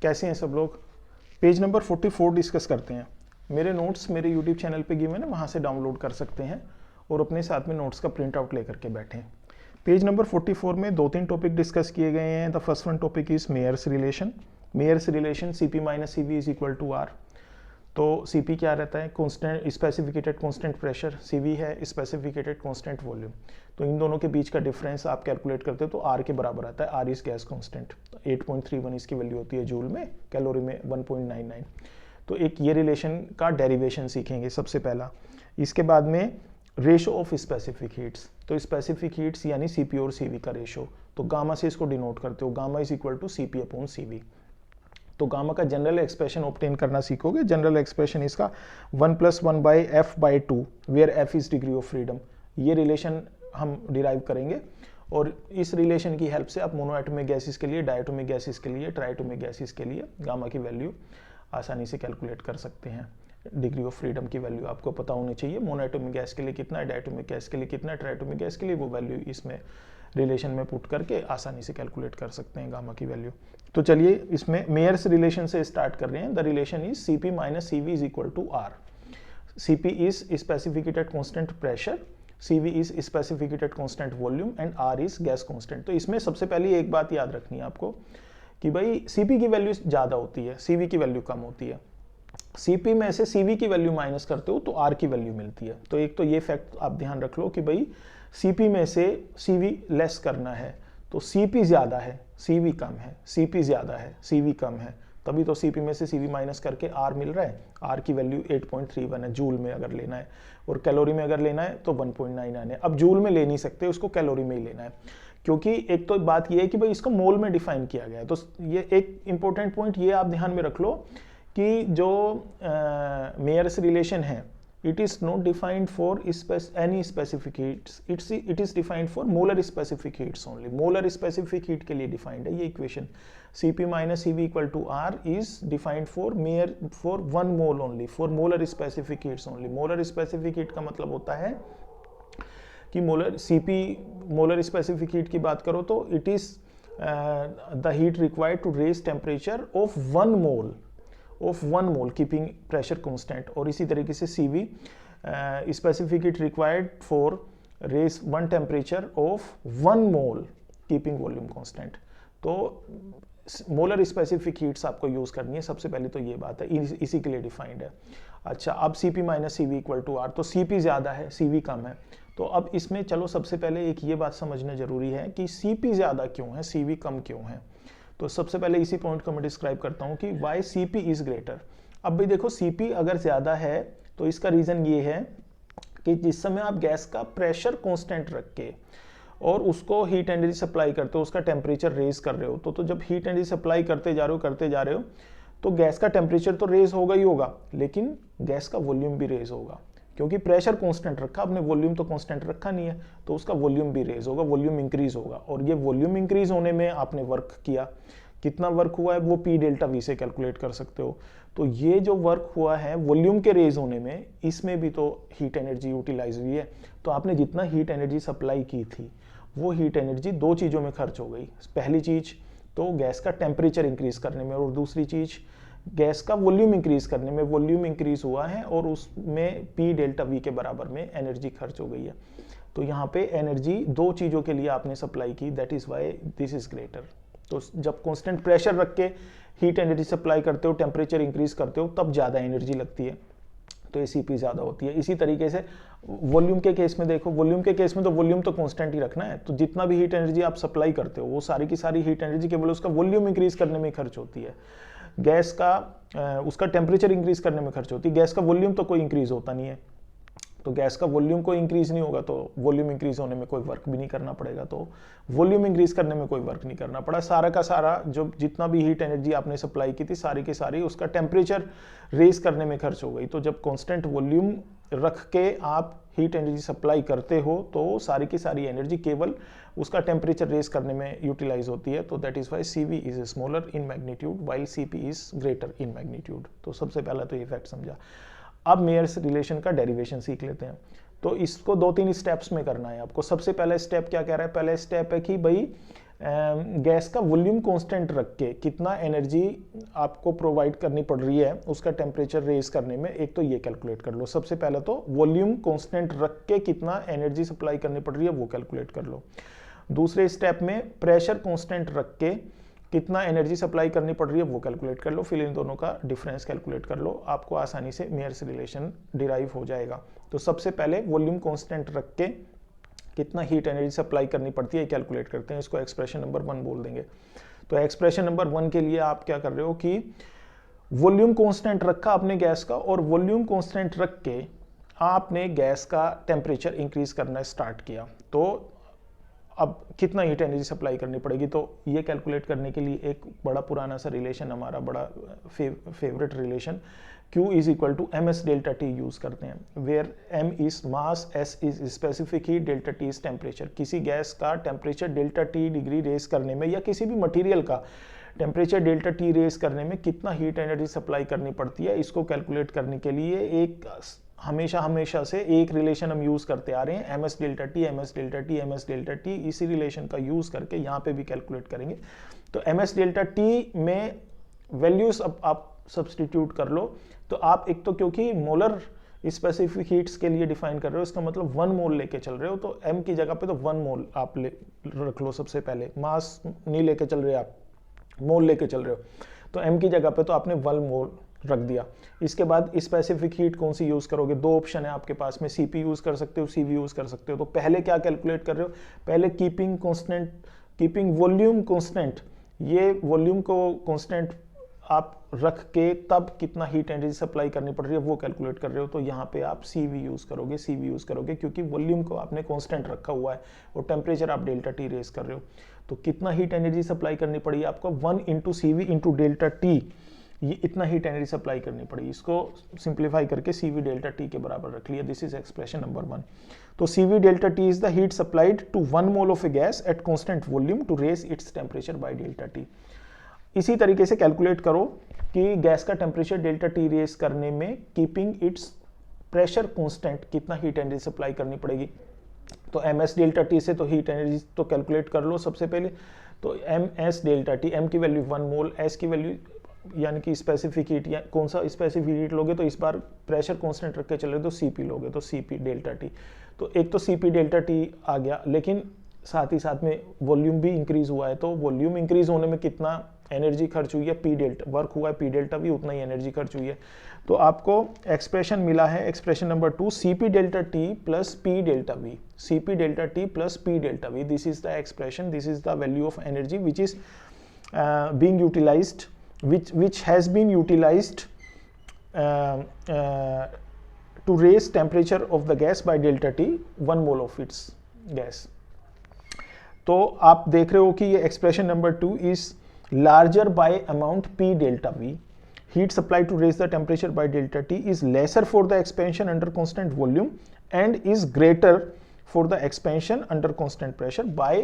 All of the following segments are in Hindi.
कैसे हैं सब लोग। पेज नंबर 44 डिस्कस करते हैं। मेरे नोट्स मेरे यूट्यूब चैनल पे गिवन है, वहाँ से डाउनलोड कर सकते हैं और अपने साथ में नोट्स का प्रिंट आउट लेकर के बैठें। पेज नंबर 44 में 2-3 टॉपिक डिस्कस किए गए हैं। The first one topic is Mayer's relation. Mayer's relation CP minus CV is equal to R। तो CP क्या रहता है, constant specificated constant pressure, CV है स्पेसिफिकेटेड कॉन्स्टेंट वॉल्यूम। तो इन दोनों के बीच का डिफरेंस आप कैलकुलेट करते हो तो R के बराबर आता है। R is gas constant. 8.31 इसकी वैल्यू होती है जूल में, कैलोरी में 1.99। तो एक ये रिलेशन का डेरिवेशन सीखेंगे सबसे पहला। इसके बाद में रेशो ऑफ स्पेसिफिक हीट्स। तो स्पेसिफिक हीट्स यानी CP और CV का रेशो, तो गामा से इसको डिनोट करते हो। Gamma is equal to CP upon CV। तो गामा का जनरल एक्सप्रेशन ऑब्टेन करना सीखोगे। जनरल एक्सप्रेशन इसका 1 + 1/f/2 where f is degree of freedom. ये रिलेशन हम डिराइव करेंगे और इस रिलेशन की हेल्प से आप मोनोएटॉमिक गैसेस के लिए, डायटोमिक गैसेस के लिए, ट्राइटोमिक गैसेस के लिए गामा की वैल्यू आसानी से कैलकुलेट कर सकते हैं। डिग्री ऑफ फ्रीडम की वैल्यू आपको पता होनी चाहिए। मोनोएटॉमिक गैस के लिए कितना है, डायटोमिक गैस के लिए कितना है, ट्राइटोमिक गैस के लिए, वो वैल्यू इसमें रिलेशन में पुट करके आसानी से कैलकुलेट कर सकते हैं गामा की वैल्यू। तो चलिए इसमें मेयर्स रिलेशन से स्टार्ट कर रहे हैं। The relation is CP minus CV is equal to R। CP is specificated constant pressure, CV is specificated constant volume and R is gas constant. तो इसमें सबसे पहले एक बात याद रखनी है आपको कि भाई CP की वैल्यू ज़्यादा होती है, CV की वैल्यू कम होती है। CP में से CV की वैल्यू माइनस करते हो तो R की वैल्यू मिलती है। तो एक तो ये फैक्ट आप ध्यान रख लो कि भाई CP में से CV लेस करना है तो CP ज़्यादा है, CV कम है, CP ज़्यादा है, CV कम है, तभी तो CP में से CV माइनस करके R मिल रहा है। R की वैल्यू 8.31 है जूल में अगर लेना है, और कैलोरी में अगर लेना है तो 1.99 है। अब जूल में ले नहीं सकते, उसको कैलोरी में ही लेना है, क्योंकि एक तो बात ये है कि भाई इसको मोल में डिफाइन किया गया है। तो ये एक इंपॉर्टेंट पॉइंट ये आप ध्यान में रख लो कि जो मेयर्स रिलेशन है, it is not defined for any specific heats, it is defined for molar specific heats only. molar specific heat के लिए defined है ये equation. CP minus CV equal to R is defined for for 1 mole only, for molar specific heats only. molar specific heat का मतलब होता है कि molar specific heat की बात करो तो it is the heat required to raise temperature of 1 mole keeping pressure constant। और इसी तरीके से CV specific heat required for raise 1 temperature of 1 mole keeping volume constant। तो मोलर स्पेसिफिक हीट्स आपको यूज करनी है, सबसे पहले तो ये बात है, इसी के लिए डिफाइंड है। अच्छा, अब CP minus CV equal to R, तो CP ज़्यादा है, CV कम है। तो अब इसमें चलो सबसे पहले एक ये बात समझना जरूरी है कि CP ज़्यादा क्यों है, CV कम क्यों है। तो सबसे पहले इसी पॉइंट को मैं डिस्क्राइब करता हूँ कि वाई CP इज ग्रेटर। अब भाई देखो CP अगर ज़्यादा है तो इसका रीज़न ये है कि जिस समय आप गैस का प्रेशर कांस्टेंट रख के और उसको हीट एनर्जी सप्लाई करते हो, उसका टेम्परेचर रेज कर रहे हो, तो जब हीट एनर्जी सप्लाई करते जा रहे हो तो गैस का टेम्परेचर तो रेज होगा ही होगा, लेकिन गैस का वॉल्यूम भी रेज होगा, क्योंकि प्रेशर कांस्टेंट रखा आपने, वॉल्यूम तो कांस्टेंट रखा नहीं है, तो उसका वॉल्यूम भी रेज होगा, वॉल्यूम इंक्रीज होगा। और ये वॉल्यूम इंक्रीज होने में आपने वर्क किया, कितना वर्क हुआ है वो P डेल्टा V से कैलकुलेट कर सकते हो। तो ये जो वर्क हुआ है वॉल्यूम के रेज होने में, इसमें भी तो हीट एनर्जी यूटिलाइज हुई है। तो आपने जितना हीट एनर्जी सप्लाई की थी वो हीट एनर्जी दो चीज़ों में खर्च हो गई। पहली चीज़ तो गैस का टेम्परेचर इंक्रीज करने में, और दूसरी चीज़ गैस का वॉल्यूम इंक्रीज करने में। वॉल्यूम इंक्रीज हुआ है और उसमें P डेल्टा V के बराबर में एनर्जी खर्च हो गई है। तो यहाँ पे एनर्जी दो चीज़ों के लिए आपने सप्लाई की, that is why this is greater. तो जब कांस्टेंट प्रेशर रख के हीट एनर्जी सप्लाई करते हो, टेम्परेचर इंक्रीज करते हो, तब ज़्यादा एनर्जी लगती है, तो CP ज़्यादा होती है। इसी तरीके से वॉल्यूम के केस में देखो, वॉल्यूम के केस में तो वॉल्यूम तो कांस्टेंट ही रखना है, तो जितना भी हीट एनर्जी आप सप्लाई करते हो वो सारी की सारी हीट एनर्जी केवल उसका वॉल्यूम इंक्रीज करने में खर्च होती है। गैस का उसका टेम्परेचर इंक्रीज करने में खर्च होती है, गैस का वॉल्यूम तो कोई इंक्रीज होता नहीं है। तो गैस का वॉल्यूम कोई इंक्रीज नहीं होगा तो वॉल्यूम इंक्रीज होने में कोई वर्क भी नहीं करना पड़ेगा, तो वॉल्यूम इंक्रीज करने में कोई वर्क नहीं करना पड़ा। सारा का सारा जो जितना भी हीट एनर्जी आपने सप्लाई की थी सारी की सारी उसका टेम्परेचर रेज करने में खर्च हो गई। तो जब कांस्टेंट वॉल्यूम रख के आप हीट एनर्जी सप्लाई करते हो तो सारी की सारी एनर्जी केवल उसका टेम्परेचर रेज करने में यूटिलाइज होती है। तो that is why CV is smaller in magnitude while CP is greater in magnitude. तो सबसे पहला तो ये फैक्ट समझा। अब मेयर्स रिलेशन का डेरिवेशन सीख लेते हैं। तो इसको 2-3 स्टेप्स में करना है आपको। सबसे पहला स्टेप क्या कह रहा है, पहला स्टेप है कि भाई गैस का वॉल्यूम कांस्टेंट रख के कितना एनर्जी आपको प्रोवाइड करनी पड़ रही है उसका टेम्परेचर रेज करने में, एक तो ये कैलकुलेट कर लो। सबसे पहले तो वॉल्यूम कांस्टेंट रख के कितना एनर्जी सप्लाई करनी पड़ रही है वो कैलकुलेट कर लो। दूसरे स्टेप में प्रेशर कांस्टेंट रख के कितना एनर्जी सप्लाई करनी पड़ रही है वो कैलकुलेट कर लो। फिर इन दोनों का डिफरेंस कैलकुलेट कर लो, आपको आसानी से मेयर्स रिलेशन डिराइव हो जाएगा। तो सबसे पहले वॉल्यूम कांस्टेंट रख के कितना हीट एनर्जी सप्लाई करनी पड़ती है कैलकुलेट करते हैं, इसको एक्सप्रेशन नंबर 1 बोल देंगे। तो एक्सप्रेशन नंबर 1 के लिए आप क्या कर रहे हो कि वॉल्यूम कांस्टेंट रखा आपने गैस का, और वॉल्यूम कांस्टेंट रख के आपने गैस का टेम्परेचर इंक्रीज करना स्टार्ट किया। तो अब कितना हीट एनर्जी सप्लाई करनी पड़ेगी, तो ये कैलकुलेट करने के लिए एक बड़ा पुराना सा रिलेशन, हमारा बड़ा favourite relation Q is equal to ms delta T use करते हैं, where m is mass, s is specific heat, delta T is temperature. किसी गैस का temperature delta T degree raise करने में या किसी भी मटेरियल का टेम्परेचर डेल्टा टी रेज करने में कितना हीट एनर्जी सप्लाई करनी पड़ती है, इसको कैलकुलेट करने के लिए एक हमेशा से एक रिलेशन हम यूज करते आ रहे हैं, ms delta T, ms delta T, ms delta T. इसी रिलेशन का यूज करके यहाँ पे भी कैलकुलेट करेंगे। तो ms डेल्टा टी में वैल्यूज अब आप सब्सटीट्यूट कर लो। तो आप एक तो क्योंकि मोलर स्पेसिफिक हीट्स के लिए डिफाइन कर रहे हो, इसका मतलब 1 मोल लेके चल रहे हो, तो m की जगह पे तो 1 मोल आप रख लो। सबसे पहले मास नहीं लेके चल रहे आप, मोल लेके चल रहे हो, तो m की जगह पे तो आपने 1 मोल रख दिया। इसके बाद स्पेसिफिक हीट कौन सी यूज करोगे, 2 ऑप्शन है आपके पास में, Cp यूज कर सकते हो, Cv यूज कर सकते हो। तो पहले क्या कैलकुलेट कर रहे हो, पहले कीपिंग वॉल्यूम कांस्टेंट, ये वॉल्यूम को कांस्टेंट आप रख के तब कितना हीट एनर्जी सप्लाई करनी पड़ रही है वो कैलकुलेट कर रहे हो। तो यहाँ पे आप Cv यूज करोगे क्योंकि वॉल्यूम को आपने कांस्टेंट रखा हुआ है और टेम्परेचर आप डेल्टा टी रेज कर रहे हो। तो कितना हीट एनर्जी सप्लाई करनी पड़ी आपको, 1 into Cv into delta T, ये इतना हीट एनर्जी सप्लाई करनी पड़ी। इसको सिंप्लीफाई करके Cv डेल्टा टी के बराबर रख लिया। This is expression number 1। तो Cv delta T is the heat supplied to 1 mole of a gas at constant volume to raise its temperature by delta T. इसी तरीके से कैलकुलेट करो कि गैस का टेम्परेचर डेल्टा टी रेज करने में कीपिंग इट्स प्रेशर कांस्टेंट कितना हीट एनर्जी सप्लाई करनी पड़ेगी। तो ms डेल्टा टी से तो हीट एनर्जी तो कैलकुलेट कर लो सबसे पहले। तो ms डेल्टा टी, m की वैल्यू 1 मोल, s की वैल्यू यानी कि स्पेसिफिक हीट, या कौन सा स्पेसिफिक हीट लोगे, तो इस बार प्रेशर कांस्टेंट रख के चल रहे तो Cp लोगे, तो Cp डेल्टा टी। तो एक तो Cp डेल्टा टी आ गया, लेकिन साथ ही साथ में वॉल्यूम भी इंक्रीज हुआ है। तो वॉल्यूम इंक्रीज होने में कितना एनर्जी खर्च हुई है, P डेल्टा वर्क हुआ है, P डेल्टा भी उतना ही एनर्जी खर्च हुई है। तो आपको एक्सप्रेशन मिला है, expression number 2, Cp delta T plus P delta V, Cp delta T plus P delta V, this is the expression, this is the value of energy which is being utilised, which has been utilized to raise temperature of the gas by delta T 1 mole of its gas। तो आप देख रहे हो कि ये expression number 2 is larger by amount P delta V, heat supplied to raise the temperature by delta T is lesser for the expansion under constant volume and is greater for the expansion under constant pressure by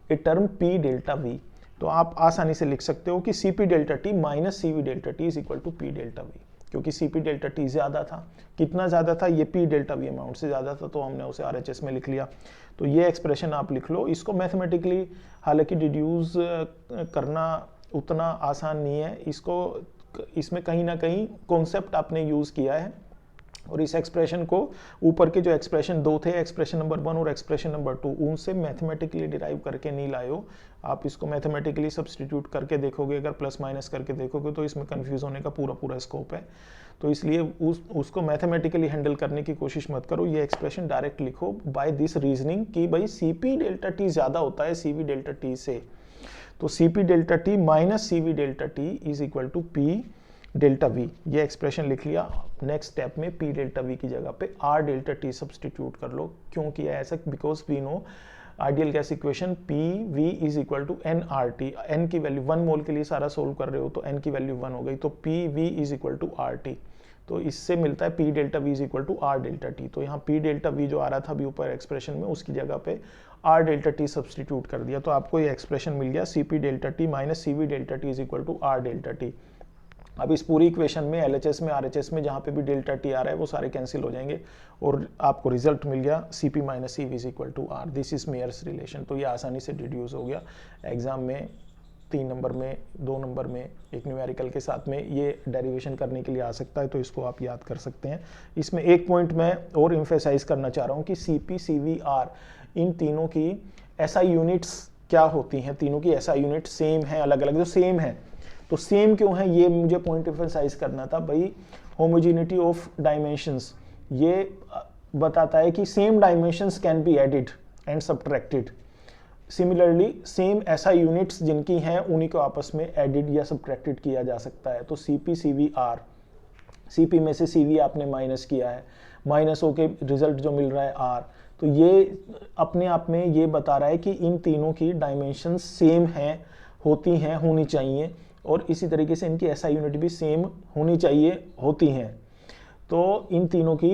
a term P delta V। तो आप आसानी से लिख सकते हो कि Cp delta T minus Cv delta T is equal to P delta V, क्योंकि Cp डेल्टा टी ज्यादा था। कितना ज्यादा था, ये P डेल्टा V अमाउंट से ज्यादा था, तो हमने उसे RHS में लिख लिया। तो ये एक्सप्रेशन आप लिख लो। इसको मैथमेटिकली हालांकि डिड्यूस करना उतना आसान नहीं है, इसमें कहीं ना कहीं कॉन्सेप्ट आपने यूज किया है, और इस एक्सप्रेशन को ऊपर के जो एक्सप्रेशन 2 थे, एक्सप्रेशन नंबर 1 और एक्सप्रेशन नंबर 2, उनसे मैथमेटिकली डिराइव करके नहीं लाए हो। आप इसको मैथमेटिकली सब्सटीट्यूट करके देखोगे, अगर प्लस माइनस करके देखोगे तो इसमें कंफ्यूज होने का पूरा स्कोप है। तो इसलिए उसको मैथमेटिकली हैंडल करने की कोशिश मत करो, ये एक्सप्रेशन डायरेक्ट लिखो बाय दिस रीजनिंग कि भाई Cp डेल्टा टी ज्यादा होता है Cv डेल्टा टी से। तो Cp delta T minus Cv delta T is equal to P delta V, ये एक्सप्रेशन लिख लिया। नेक्स्ट स्टेप में P डेल्टा V की जगह पे R डेल्टा T सब्सटीट्यूट कर लो। क्यों किया ऐसा, because we know ideal gas equation PV is equal to nRT, n की वैल्यू 1 मोल के लिए सारा सोल्व कर रहे हो तो n की वैल्यू 1 हो गई, तो PV is equal to RT। तो इससे मिलता है P delta V is equal to R delta T। तो यहाँ P डेल्टा V जो आ रहा था अभी ऊपर एक्सप्रेशन में, उसकी जगह पे R डेल्टा T सब्सटीट्यूट कर दिया, तो आपको ये एक्सप्रेशन मिल गया Cp delta T minus Cv delta T is equal to R delta T। अब इस पूरी इक्वेशन में LHS में RHS में जहाँ पे भी डेल्टा टी आ रहा है वो सारे कैंसिल हो जाएंगे और आपको रिजल्ट मिल गया CP minus CV is equal to R। This is Mayer's relation. तो ये आसानी से डिड्यूस हो गया। एग्जाम में 3 नंबर में, 2 नंबर में एक न्यूमेरिकल के साथ में ये डेरिवेशन करने के लिए आ सकता है, तो इसको आप याद कर सकते हैं। इसमें एक पॉइंट मैं और इम्फेसाइज करना चाह रहा हूँ कि CP CV R इन तीनों की SI यूनिट्स क्या होती हैं। तीनों की SI यूनिट सेम है, अलग अलग जो सेम है, तो सेम क्यों है ये मुझे पॉइंट एम्फसाइज करना था भाई। होमोजेनिटी ऑफ डायमेंशंस ये बताता है कि same dimensions can be added and subtracted. Similarly same SI units जिनकी हैं उन्हीं को आपस में एडिड या सब्ट्रैक्टेड किया जा सकता है। तो CP CV R, CP में से CV आपने माइनस किया है, माइनस होके रिजल्ट जो मिल रहा है R, तो ये अपने आप में ये बता रहा है कि इन तीनों की डायमेंशंस सेम हैं, होती हैं, होनी चाहिए, और इसी तरीके से इनकी SI यूनिट भी सेम होनी चाहिए, होती हैं। तो इन तीनों की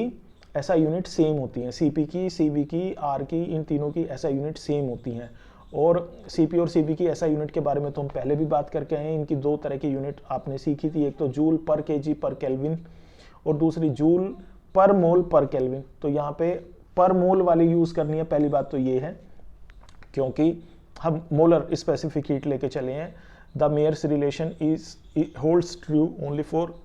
SI यूनिट सेम होती हैं, CP की, CV की, R की, इन तीनों की SI यूनिट सेम होती हैं। और CP और CV की SI यूनिट के बारे में तो हम पहले भी बात करके आए हैं। इनकी 2 तरह की यूनिट आपने सीखी थी, एक तो जूल पर kg पर केल्विन और दूसरी जूल पर मोल पर केल्विन। तो यहाँ पे पर मोल वाली यूज करनी है। पहली बात तो ये है क्योंकि हम मोलर स्पेसिफिक हीट लेके चले हैं। The Mayer's relation holds true only for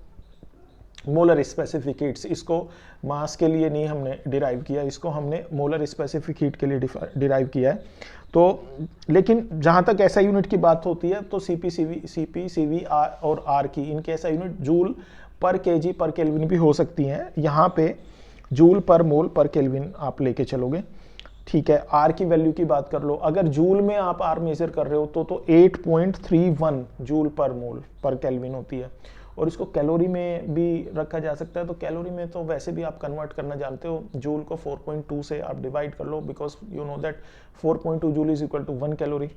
molar specific heats. इसको मास के लिए नहीं हमने डिराइव किया, इसको हमने मोलर स्पेसिफिक हीट के लिए डिराइव किया है। तो लेकिन जहाँ तक SI यूनिट की बात होती है तो CP CV और R की इनके SI यूनिट जूल पर kg पर केल्विन भी हो सकती हैं। यहाँ पे जूल पर मोल पर केल्विन आप लेके चलोगे, ठीक है। R की वैल्यू की बात कर लो, अगर जूल में आप R मेजर कर रहे हो तो 8.31 जूल पर मोल पर केल्विन होती है। और इसको कैलोरी में भी रखा जा सकता है। तो कैलोरी में तो वैसे भी आप कन्वर्ट करना जानते हो, जूल को 4.2 से आप डिवाइड कर लो, because you know that 4.2 joule is equal to 1 calorie.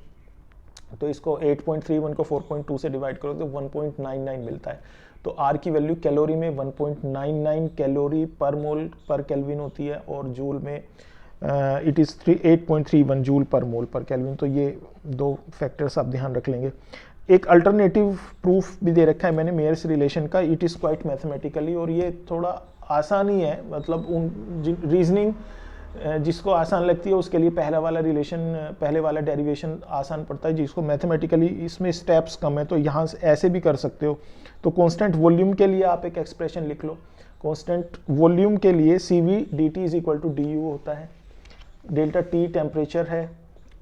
तो इसको 8.31 को 4.2 से डिवाइड करो तो 1.99 मिलता है। तो R की वैल्यू कैलोरी में 1.99 कैलोरी पर मोल पर केल्विन होती है और जूल में इट इज़ 8.31 जूल पर मोल पर केल्विन। तो ये 2 फैक्टर्स आप ध्यान रख लेंगे। एक अल्टरनेटिव प्रूफ भी दे रखा है मैंने मेयर्स रिलेशन का, इट इज़ क्वाइट मैथमेटिकली, और ये थोड़ा आसान ही है। मतलब उन रीजनिंग जिसको आसान लगती है उसके लिए पहले वाला डेरिवेशन आसान पड़ता है। जिसको मैथमेटिकली इसमें स्टेप्स कम है तो यहाँ से ऐसे भी कर सकते हो। तो कांस्टेंट वॉल्यूम के लिए आप एक एक्सप्रेशन लिख लो। कांस्टेंट वॉल्यूम के लिए CV dt is equal to du होता है। डेल्टा T टेम्परेचर है,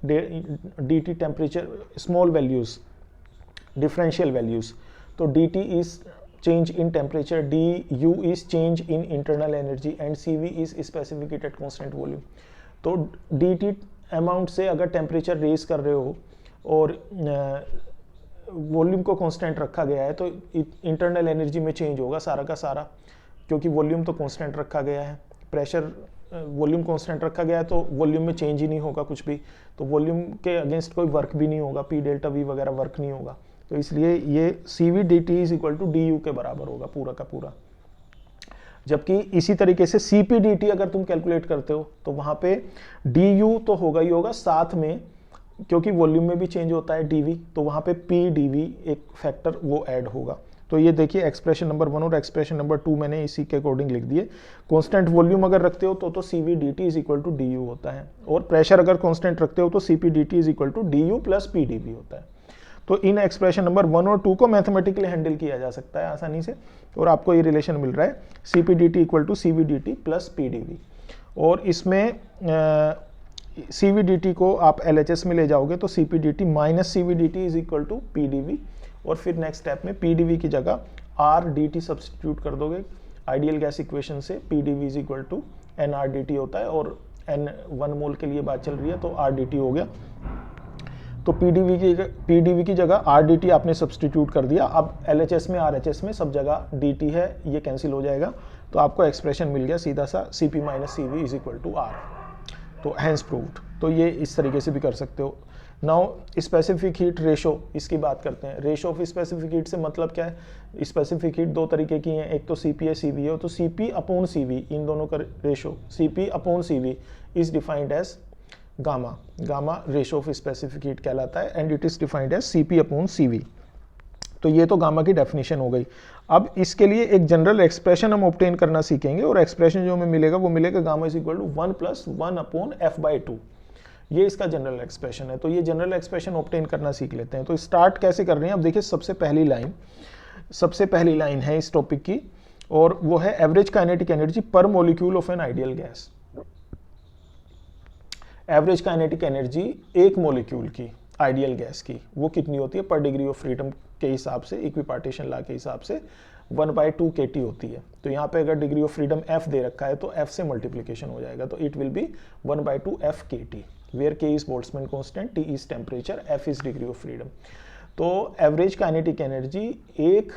dt temperature small values differential values. तो dt इज change in temperature, du is change in internal energy and CV is specified at constant volume। तो dt अमाउंट से अगर टेम्परेचर रेज कर रहे हो और वॉल्यूम को कांस्टेंट रखा गया है तो इंटरनल एनर्जी में चेंज होगा सारा का सारा, क्योंकि वॉल्यूम तो कांस्टेंट रखा गया है। प्रेशर वॉल्यूम कांस्टेंट रखा गया है तो वॉल्यूम में चेंज ही नहीं होगा कुछ भी, तो वॉल्यूम के अगेंस्ट कोई वर्क भी नहीं होगा, P डेल्टा V वगैरह वर्क नहीं होगा। तो इसलिए ये CV dt is equal to du के बराबर होगा पूरा का पूरा। जबकि इसी तरीके से CP dt अगर तुम कैलकुलेट करते हो तो वहां पे du तो होगा ही होगा, साथ में क्योंकि वॉल्यूम में भी चेंज होता है dv, तो वहां पे P dv एक फैक्टर वो ऐड होगा। तो ये देखिए एक्सप्रेशन नंबर 1 और एक्सप्रेशन नंबर 2 मैंने इसी के अकॉर्डिंग लिख दिए। कांस्टेंट वॉल्यूम अगर रखते हो तो CV dt is equal to du होता है, और प्रेशर अगर कांस्टेंट रखते हो तो CP dt is equal to du plus P dv होता है। तो इन एक्सप्रेशन नंबर 1 और 2 को मैथमेटिकली हैंडल किया जा सकता है आसानी से, और आपको ये रिलेशन मिल रहा है CP dt equal to CV dt plus P dv। और इसमें CV dt को आप LHS में ले जाओगे तो CP dt minus CV dt is equal to P dv, और फिर नेक्स्ट स्टेप में P dv की जगह R dt सब्सटीट्यूट कर दोगे। आइडियल गैस इक्वेशन से P dv is equal to NR dt होता है, और N 1 मोल के लिए बात चल रही है तो R dt हो गया। तो P dv की जगह R dt आपने सब्सटीट्यूट कर दिया। अब LHS में RHS में सब जगह dt है, ये कैंसिल हो जाएगा, तो आपको एक्सप्रेशन मिल गया सीधा सा CP minus CV is equal to R। तो हैंस प्रूव्ड। तो ये इस तरीके से भी कर सकते हो। नाउ स्पेसिफिक हीट रेशो, इसकी बात करते हैं। रेशो ऑफ स्पेसिफिक हीट से मतलब क्या है? स्पेसिफिक हीट 2 तरीके की हैं, एक तो CP है CV है। तो CP अपॉन CV इन दोनों का ratio CP upon CV is defined as gamma. Gamma ratio of specific heat कहलाता है and it is defined as CP upon CV। तो ये तो गामा की डेफिनेशन हो गई। अब इसके लिए एक जनरल एक्सप्रेशन हम ऑब्टेन करना सीखेंगे, और एक्सप्रेशन जो हमें मिलेगा वो मिलेगा gamma is equal to 1 + 1/f/2। ये इसका जनरल एक्सप्रेशन है। तो ये जनरल एक्सप्रेशन ऑब्टेन करना सीख लेते हैं। तो स्टार्ट कैसे कर रहे हैं, अब देखिए सबसे पहली लाइन है इस टॉपिक की, और वो है एवरेज काइनेटिक एनर्जी पर molecule of an ideal gas. Average kinetic energy एक मॉलिक्यूल की आइडियल गैस की वो कितनी होती है पर डिग्री ऑफ फ्रीडम के हिसाब से, इक्विपार्टीशन लॉ के हिसाब से 1/2 kT होती है। तो यहाँ पे अगर डिग्री ऑफ फ्रीडम f दे रखा है तो f से मल्टीप्लिकेशन हो जाएगा, तो it will be 1/2 f kT, where k is Boltzmann constant, t is temperature, f is degree of freedom. तो एवरेज काइनेटिक एनर्जी एक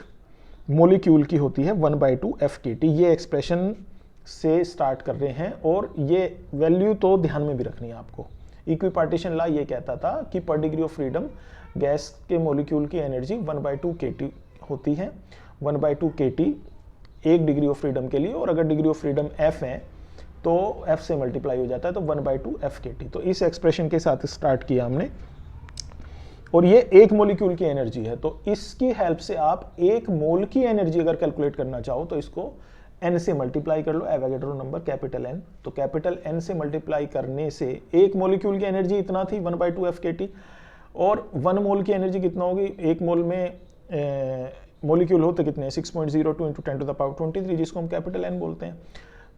मॉलिक्यूल की होती है 1/2 f kT। ये एक्सप्रेशन से स्टार्ट कर रहे हैं, और ये वैल्यू तो ध्यान में भी रखनी है आपको। इक्विपार्टीशन लॉ ये कहता था कि पर डिग्री ऑफ फ्रीडम गैस के मॉलिक्यूल की एनर्जी 1/2 kT होती है। 1/2 kT एक डिग्री ऑफ फ्रीडम के लिए, और अगर डिग्री ऑफ फ्रीडम f है तो f से मल्टीप्लाई हो जाता है, तो 1/2 f kT। तो इस एक्सप्रेशन के साथ स्टार्ट किया हमने, और ये एक मॉलिक्यूल की एनर्जी है। तो इसकी हेल्प से आप एक मोल की एनर्जी अगर कैलकुलेट करना चाहो तो इसको n से मल्टीप्लाई कर लो, एवोगैड्रो नंबर कैपिटल N। तो कैपिटल N से मल्टीप्लाई करने से एक मॉलिक्यूल की एनर्जी इतना थी 1/2 f kT, और 1 मोल की एनर्जी कितना होगी, एक मोल में मॉलिक्यूल होते कितने, 6.02 × 10⁻23, जिसको हम कैपिटल N बोलते हैं।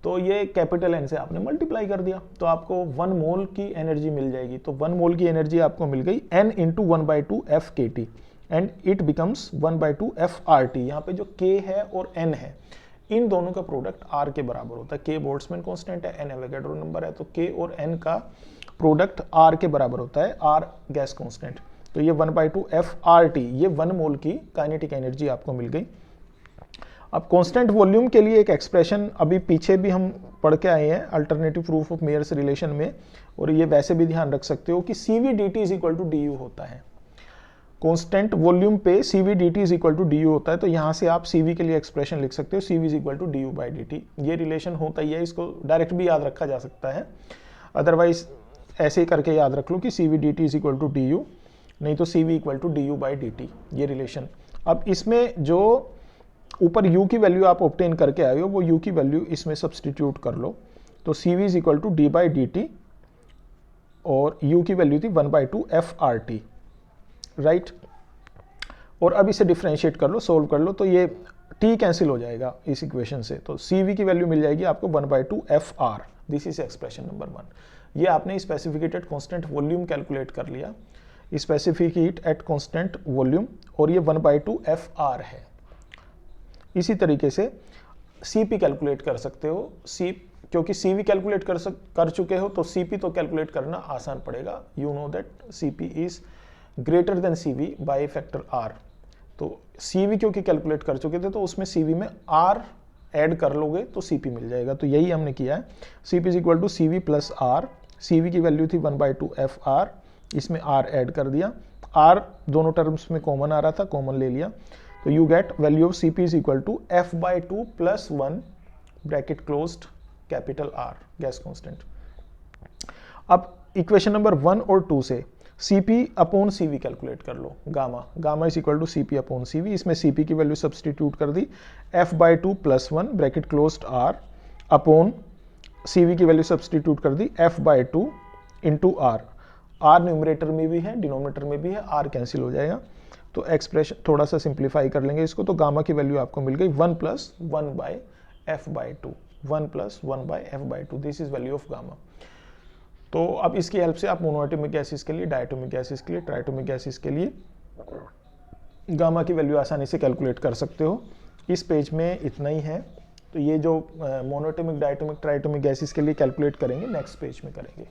तो ये कैपिटल N से आपने मल्टीप्लाई कर दिया तो आपको 1 मोल की एनर्जी मिल जाएगी। तो 1 मोल की एनर्जी आपको मिल गई n × 1/2 f kT, and it becomes 1/2 f RT। यहाँ पे जो k है और n है, इन दोनों का प्रोडक्ट R के बराबर होता है। k बोल्ट्जमैन कांस्टेंट है, n एवोगैड्रो नंबर है, तो k और n का प्रोडक्ट R के बराबर होता है, R गैस कांस्टेंट। तो ये 1/2 f RT, ये 1 मोल की काइनेटिक एनर्जी आपको मिल गई। अब कांस्टेंट वॉल्यूम के लिए एक एक्सप्रेशन अभी पीछे भी हम पढ़ के आए हैं alternative proof of Mayer's relation में, और ये वैसे भी ध्यान रख सकते हो कि CVdt is equal to du होता है। कांस्टेंट वॉल्यूम पे CVdt is equal to du होता है। तो यहाँ से आप CV के लिए एक्सप्रेशन लिख सकते हो, CV is equal to du/dt। ये रिलेशन होता ही है, इसको डायरेक्ट भी याद रखा जा सकता है, अदरवाइज ऐसे ही करके याद रख लो कि CVdt is equal to du, नहीं तो CV इक्वल टू du/dt, ये रिलेशन। अब इसमें जो ऊपर u की वैल्यू आप ऑब्टेन करके आए हो, वो u की वैल्यू इसमें सब्सटीट्यूट कर लो। तो CV is equal to d/dt, और u की वैल्यू थी 1/2 f RT, राइट। और अब इसे डिफरेंशिएट कर लो, सोल्व कर लो, तो ये t कैंसिल हो जाएगा इस इक्वेशन से। तो CV की वैल्यू मिल जाएगी आपको 1/2 f R। This is expression number 1। ये आपने स्पेसिफिकेटेड कांस्टेंट वॉल्यूम कैलकुलेट कर लिया, specific heat at constant volume, और ये 1/2 f R है। इसी तरीके से CP कैलकुलेट कर सकते हो, क्योंकि CV कैलकुलेट कर चुके हो तो CP तो कैलकुलेट करना आसान पड़ेगा। You know that CP is greater than CV by factor R। तो CV क्योंकि कैलकुलेट कर चुके थे तो उसमें CV में R ऐड कर लोगे तो CP मिल जाएगा। तो यही हमने किया है, CP is equal to CV plus R। CV की वैल्यू थी 1/2 f R, इसमें R ऐड कर दिया, R दोनों टर्म्स में कॉमन आ रहा था, कॉमन ले लिया, तो you get value of CP is equal to f/2 + 1 bracket closed capital R gas constant. अब इक्वेशन नंबर 1 और 2 से CP/CV कैलकुलेट कर लो, gamma is equal to CP/CV। इसमें CP की वैल्यू सब्सटीट्यूट कर दी, f/2 + 1 bracket closed R upon CV की वैल्यू सब्सटीट्यूट कर दी f/2 into R। R numerator में भी है, डिनोमिनेटर में भी है, R कैंसिल हो जाएगा। तो एक्सप्रेशन थोड़ा सा सिंप्लीफाई कर लेंगे इसको, तो गामा की वैल्यू आपको मिल गई 1 + 1/f/2, 1 + 1/f/2, this is value of gamma. तो अब इसकी हेल्प से आप मोनोएटॉमिक गैसेस के लिए, डायटोमिक गैसेस के लिए, ट्राइटोमिक गैसेस के लिए गामा की वैल्यू आसानी से कैलकुलेट कर सकते हो। इस पेज में इतना ही है। तो ये जो मोनोएटॉमिक, डायटोमिक, ट्राइटोमिक गैसेस के लिए कैलकुलेट करेंगे नेक्स्ट पेज में करेंगे।